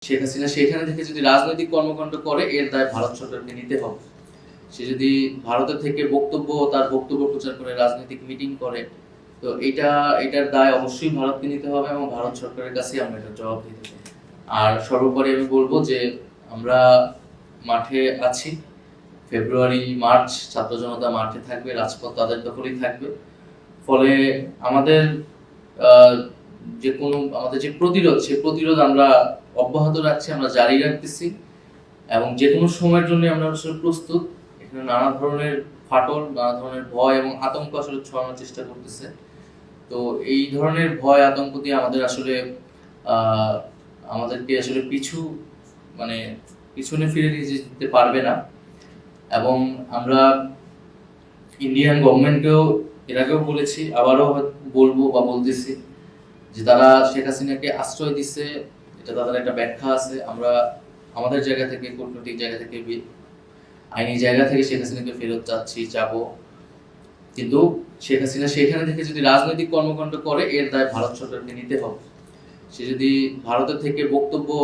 শেখ হাসিনা সেখানে থেকে যদি রাজনৈতিক কর্মকাণ্ড করে এর দায় ভারত সরকারকে নিতে হবে। সে যদি ভারতের থেকে তার বক্তব্য প্রচার করে রাজনৈতিক মিটিং করে, তো এটার দায় অবশ্যই ভারতকে নিতে হবে এবং ভারত সরকারের কাছে আমরা এটা জবাব দিতে হবে। আর সর্বোপরি আমি বলবো যে আমরা মাঠে আছি, ফেব্রুয়ারি মার্চ ছাত্র জনতা মাঠে থাকবে, রাজপথ তাদের দখলেই থাকবে। ফলে আমাদের আমাদের যে প্রতিরোধ, সে প্রতিরোধ আমরা অব্যাহত রাখছি, আমরা জারি রাখতেছি এবং যে কোনো সময়ের জন্য আমরা আসলে প্রস্তুত। এখানে নানা ধরনের ফাটল, নানা ধরনের ভয় এবং আতঙ্ক আসলে ছড়ানোর চেষ্টা করতেছে। তো এই ধরনের ভয় আতঙ্ক দিয়ে আমাদেরকে আসলে পিছনে ফিরে নিয়ে যেতে পারবে না। এবং আমরা ইন্ডিয়ান গভর্নমেন্টকেও এর আগেও বলেছি, আবারও বলবো বা বলতেছি যে তারা শেখ হাসিনাকে আশ্রয় দিচ্ছে, এটা তাদের একটা ব্যাখ্যা আছে। আমরা আমাদের জায়গা থেকে, কূটনৈতিক জায়গা থেকে, আইনি জায়গা থেকে শেখ হাসিনাকে ফেরত যাবো, কিন্তু শেখ হাসিনা সেখানে থেকে যদি রাজনৈতিক কর্মকাণ্ড করে এর দায় ভারত সরকারকে নিতে হবে। সে যদি ভারতের থেকে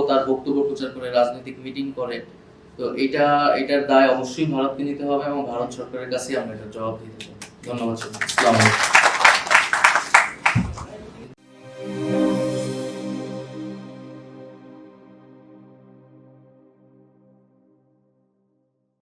তার বক্তব্য প্রচার করে রাজনৈতিক মিটিং করে, তো এটার দায় অবশ্যই ভারতকে নিতে হবে এবং ভারত সরকারের কাছে আমরা এটা জবাব দিতে হবে। ধন্যবাদ। আসসালামু আলাইকুম।